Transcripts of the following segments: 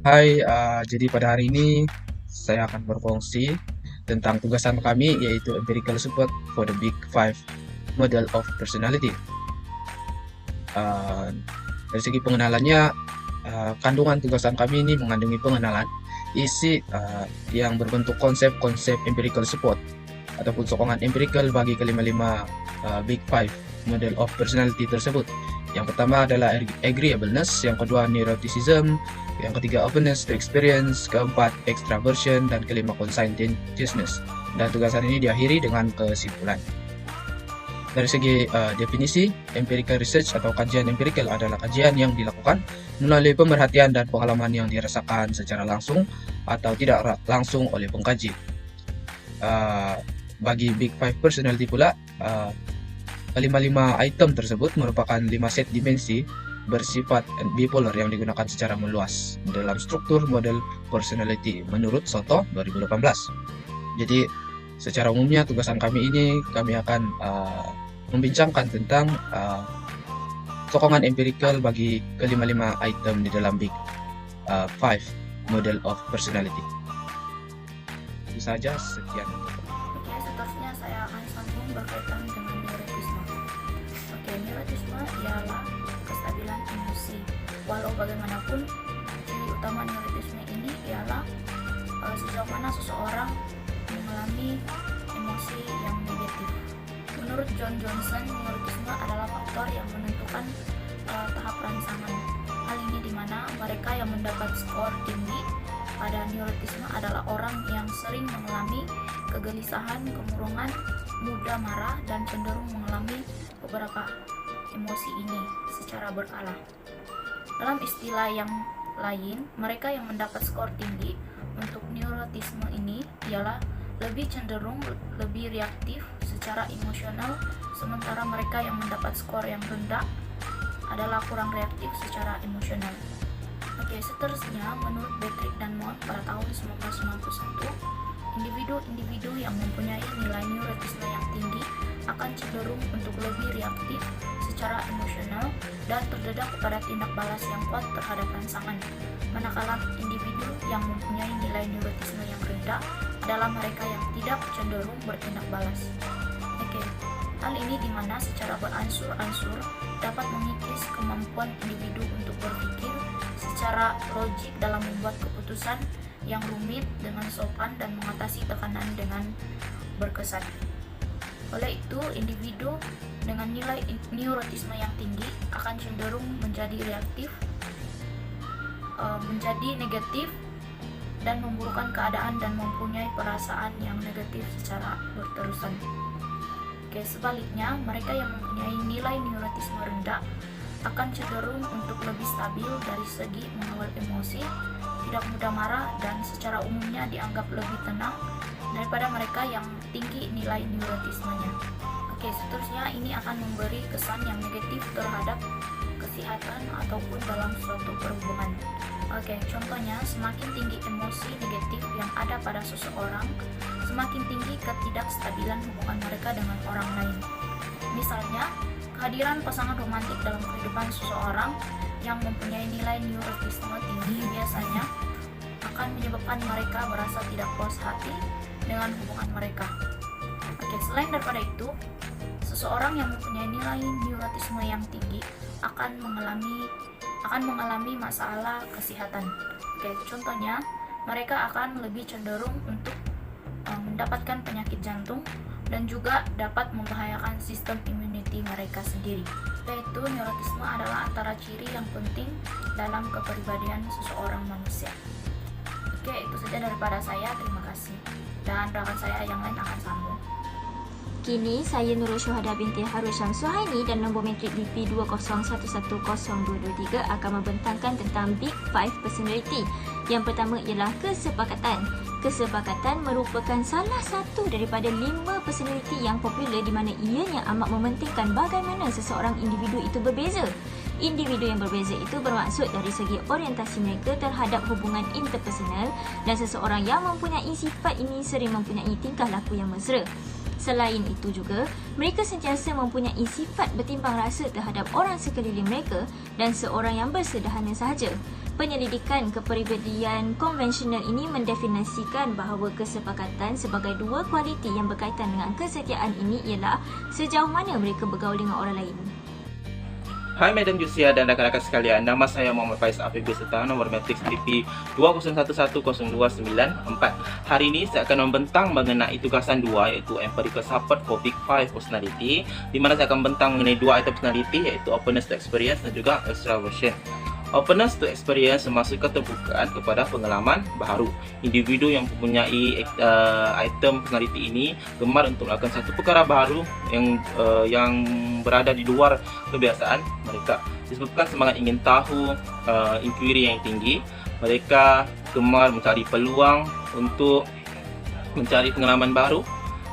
Hai, jadi pada hari ini saya akan berfungsi tentang tugasan kami yaitu empirical support for the Big Five model of personality. Uh, dari segi pengenalannya, kandungan tugasan kami ini mengandungi pengenalan isi yang berbentuk konsep-konsep empirical support ataupun sokongan empirical bagi kelima-lima Big Five model of personality tersebut. Yang pertama adalah agreeableness, yang kedua neuroticism, yang ketiga openness to experience, keempat extraversion, dan kelima conscientiousness. Dan tugasan ini diakhiri dengan kesimpulan. Dari segi definisi, empirical research atau kajian empirical adalah kajian yang dilakukan melalui pemerhatian dan pengalaman yang dirasakan secara langsung atau tidak langsung oleh pengkaji. Bagi Big Five Personality pula, kelima-lima item tersebut merupakan 5 set dimensi bersifat bipolar yang digunakan secara meluas dalam struktur model personality menurut Soto 2018. Jadi secara umumnya tugasan kami ini kami akan membincangkan tentang sokongan empirical bagi kelima-lima item di dalam Big Five model of personality. Itu saja, sekian. Oke, seterusnya saya akan sambung berkaitan dengan neurotisme. Oke, neurotisme ialah kestabilan emosi. Walau bagaimanapun, ciri utama neurotisme ini ialah sejauh mana seseorang mengalami emosi yang negatif. Menurut John Johnson, neurotisme adalah faktor yang menentukan tahap rangsangan. Hal ini di mana mereka yang mendapat skor tinggi pada neurotisme adalah orang yang sering mengalami kegelisahan, kemurungan, mudah marah, dan cenderung mengalami beberapa emosi ini secara berkala. Dalam istilah yang lain, mereka yang mendapat skor tinggi untuk neurotisme ini ialah lebih cenderung lebih reaktif secara emosional, sementara mereka yang mendapat skor yang rendah adalah kurang reaktif secara emosional. Oke, seterusnya menurut Patrick dan Mott pada tahun 1991, individu-individu yang mempunyai nilai neurotisme yang tinggi akan cenderung untuk lebih reaktif secara emosional dan terdedah kepada tindak balas yang kuat terhadap rangsangan. Manakala individu yang mempunyai nilai neurotisme yang rendah adalah mereka yang tidak cenderung bertindak balas. Oke, hal ini dimana secara beransur-ansur dapat mengikis kemampuan individu untuk berpikir secara logik dalam membuat keputusan yang rumit dengan sopan dan mengatasi tekanan dengan berkesan. Oleh itu, individu dengan nilai neurotisme yang tinggi akan cenderung menjadi reaktif, menjadi negatif, dan memburukkan keadaan dan mempunyai perasaan yang negatif secara berterusan. Oke, sebaliknya, mereka yang mempunyai nilai neurotisme rendah akan cenderung untuk lebih stabil dari segi mengawal emosi, tidak mudah marah, dan secara umumnya dianggap lebih tenang daripada mereka yang tinggi nilai neurotismenya. Oke, seterusnya ini akan memberi kesan yang negatif terhadap kesehatan ataupun dalam suatu perhubungan. Oke, contohnya semakin tinggi emosi negatif yang ada pada seseorang, semakin tinggi ketidakstabilan hubungan mereka dengan orang lain. Misalnya, kehadiran pasangan romantik dalam kehidupan seseorang yang mempunyai nilai neurotisme tinggi biasanya akan menyebabkan mereka merasa tidak puas hati dengan hubungan mereka. Oke, selain daripada itu, seseorang yang mempunyai nilai neurotisme yang tinggi akan mengalami masalah kesehatan. Oke, contohnya mereka akan lebih cenderung untuk mendapatkan penyakit jantung dan juga dapat membahayakan sistem immunity mereka sendiri. Yaitu neurotisme adalah antara ciri yang penting dalam kepribadian seseorang manusia. Oke, itu saja daripada saya. Terima kasih. Dan rekan saya yang lain akan sambung. Kini, saya Nurul Syuhada binti Harus Syamsuhaini dan nombor metrik BP 2011023 akan membentangkan tentang Big Five Personality. Yang pertama ialah kesepakatan. Kesepakatan merupakan salah satu daripada 5 personality yang popular di mana ianya amat mementingkan bagaimana seseorang individu itu berbeza. Individu yang berbeza itu bermaksud dari segi orientasi mereka terhadap hubungan interpersonal, dan seseorang yang mempunyai sifat ini sering mempunyai tingkah laku yang mesra. Selain itu juga, mereka sentiasa mempunyai sifat bertimbang rasa terhadap orang sekeliling mereka dan seorang yang bersederhana sahaja. Penyelidikan kepribadian konvensional ini mendefinisikan bahawa kesepakatan sebagai dua kualiti yang berkaitan dengan kesetiaan ini ialah sejauh mana mereka bergaul dengan orang lain. Hai Madam Jusia dan rakan-rakan sekalian, nama saya Muhammad Faiz Afif beserta nomor matrik TP 20110294. Hari ini saya akan membentang mengenai tugasan 2 iaitu Empirical Support for Big 5 Personality, di mana saya akan membentang mengenai 2 item personality iaitu Openness to Experience dan juga Extraversion. Openness to experience termasuk keterbukaan kepada pengalaman baru. Individu yang mempunyai item personality ini gemar untuk melakukan satu perkara baru yang berada di luar kebiasaan mereka. Disebabkan semangat ingin tahu, inquiry yang tinggi, mereka gemar mencari peluang untuk mencari pengalaman baru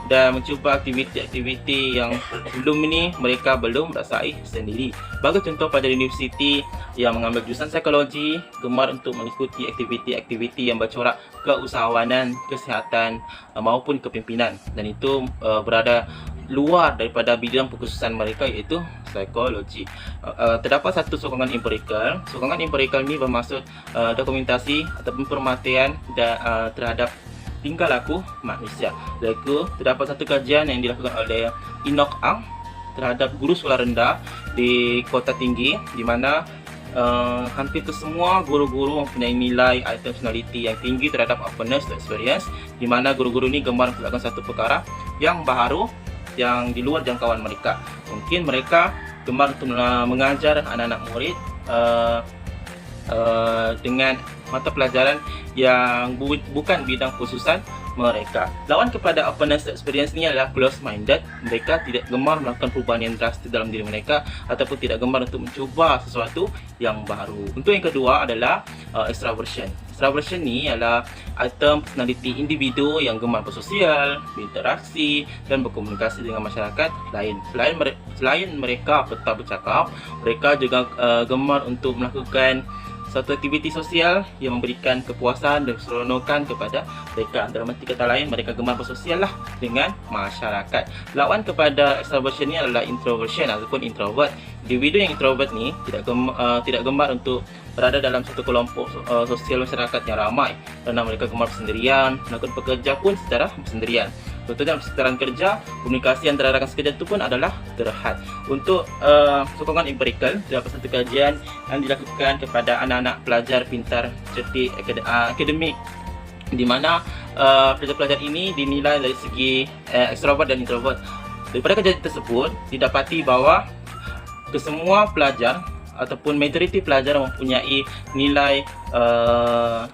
dan mencuba aktiviti-aktiviti yang sebelum ini mereka belum rasai sendiri. Bagi contoh, pada universiti yang mengambil jurusan psikologi gemar untuk mengikuti aktiviti-aktiviti yang bercorak keusahawanan, kesihatan maupun kepimpinan, dan itu berada luar daripada bidang pekhususan mereka iaitu psikologi. Terdapat satu sokongan empirikal. Sokongan empirikal ini bermaksud dokumentasi ataupun pemerhatian terhadap tingkah laku manusia. Terdapat satu kajian yang dilakukan oleh Enoch Ang terhadap guru sekolah rendah di kota tinggi, di mana hampir kesemua guru-guru mempunyai nilai item personality yang tinggi terhadap openness to experience, di mana guru-guru ini gemar melakukan satu perkara yang baru yang di luar jangkauan mereka. Mungkin mereka gemar untuk mengajar anak-anak murid dengan mata pelajaran yang bukan bidang khususan mereka. Lawan kepada openness to experience ini adalah close-minded. Mereka tidak gemar melakukan perubahan yang drastis dalam diri mereka ataupun tidak gemar untuk mencuba sesuatu yang baru. Untuk yang kedua adalah extraversion. Extraversion ini adalah item personality individu yang gemar bersosial, berinteraksi dan berkomunikasi dengan masyarakat lain. Selain mereka petah bercakap, mereka juga gemar untuk melakukan satu aktiviti sosial yang memberikan kepuasan dan keseronokan kepada mereka. Dalam arti kata lain, mereka gemar bersosial lah dengan masyarakat. Lawan kepada extraversion ini adalah introversion ataupun introvert. Individu yang introvert ni tidak gemar untuk berada dalam satu kelompok sosial masyarakat yang ramai, kerana mereka gemar bersendirian, melakukan pekerja pun secara bersendirian. Contohnya dalam sekitaran kerja, komunikasi antara rakan sekerja itu pun adalah terhad. Untuk sokongan empirikal, terdapat satu kajian yang dilakukan kepada anak-anak pelajar pintar cerdik akademik, di mana pelajar-pelajar ini dinilai dari segi extrovert dan introvert. Daripada kajian tersebut, didapati bahawa kesemua pelajar ataupun majoriti pelajar mempunyai nilai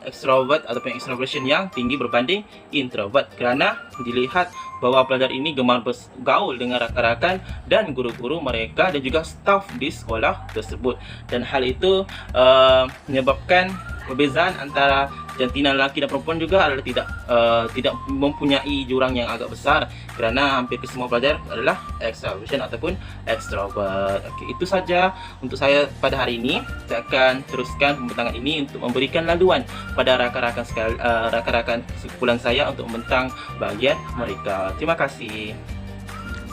extrovert ataupun extroversion yang tinggi berbanding introvert, kerana dilihat bahawa pelajar ini gemar bergaul dengan rakan-rakan dan guru-guru mereka dan juga staf di sekolah tersebut, dan hal itu menyebabkan perbezaan antara jantina lelaki dan perempuan juga adalah tidak mempunyai jurang yang agak besar, kerana hampir kesemua pelajar adalah extraversion ataupun extrovert. Okey, itu saja untuk saya pada hari ini. Saya akan teruskan pembentangan ini untuk memberikan laluan pada rakan-rakan sekumpulan saya untuk membentang bahagian mereka. Terima kasih.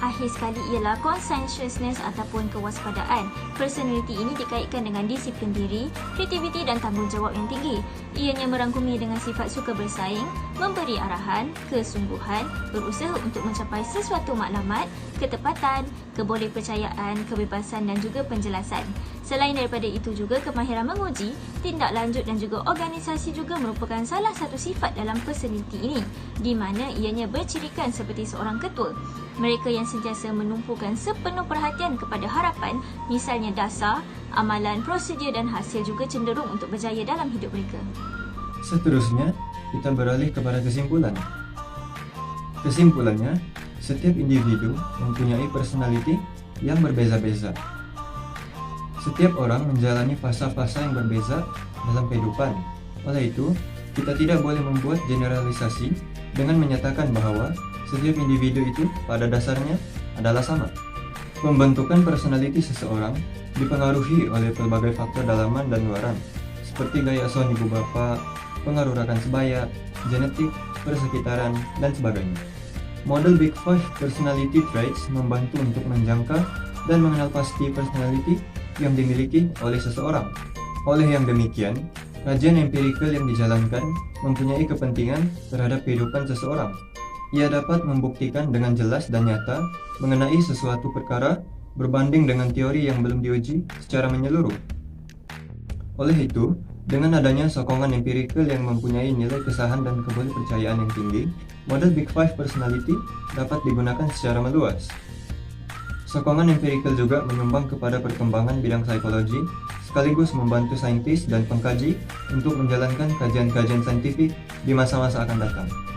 Akhir sekali ialah conscientiousness ataupun kewaspadaan. Personality ini dikaitkan dengan disiplin diri, kreativiti dan tanggungjawab yang tinggi. Ianya merangkumi dengan sifat suka bersaing, memberi arahan, kesungguhan, berusaha untuk mencapai sesuatu maklumat, ketepatan, kebolehpercayaan, kebebasan dan juga penjelasan. Selain daripada itu juga, kemahiran menguji, tindak lanjut dan juga organisasi juga merupakan salah satu sifat dalam personality ini, di mana ianya bercirikan seperti seorang ketua. Mereka yang sentiasa menumpukan sepenuh perhatian kepada harapan, misalnya dasar, amalan, prosedur dan hasil juga cenderung untuk berjaya dalam hidup mereka. Seterusnya, kita beralih kepada kesimpulan. Kesimpulannya, setiap individu mempunyai personality yang berbeza-beza. Setiap orang menjalani fasa-fasa yang berbeza dalam kehidupan. Oleh itu, kita tidak boleh membuat generalisasi dengan menyatakan bahwa setiap individu itu pada dasarnya adalah sama. Pembentukan personality seseorang dipengaruhi oleh berbagai faktor dalaman dan luaran, seperti gaya asuhan ibu bapa, pengaruh rakan sebaya, genetik, persekitaran, dan sebagainya. Model Big Five Personality Traits membantu untuk menjangka dan mengenal pasti personality yang dimiliki oleh seseorang. Oleh yang demikian, Kajian empirikal yang dijalankan mempunyai kepentingan terhadap kehidupan seseorang. Ia dapat membuktikan dengan jelas dan nyata mengenai sesuatu perkara berbanding dengan teori yang belum diuji secara menyeluruh. Oleh itu, dengan adanya sokongan empirikal yang mempunyai nilai kesahan dan kepercayaan yang tinggi, model Big Five Personality dapat digunakan secara meluas. Sokongan empirikal juga menyumbang kepada perkembangan bidang psikologi, sekaligus membantu saintis dan pengkaji untuk menjalankan kajian-kajian saintifik di masa-masa akan datang.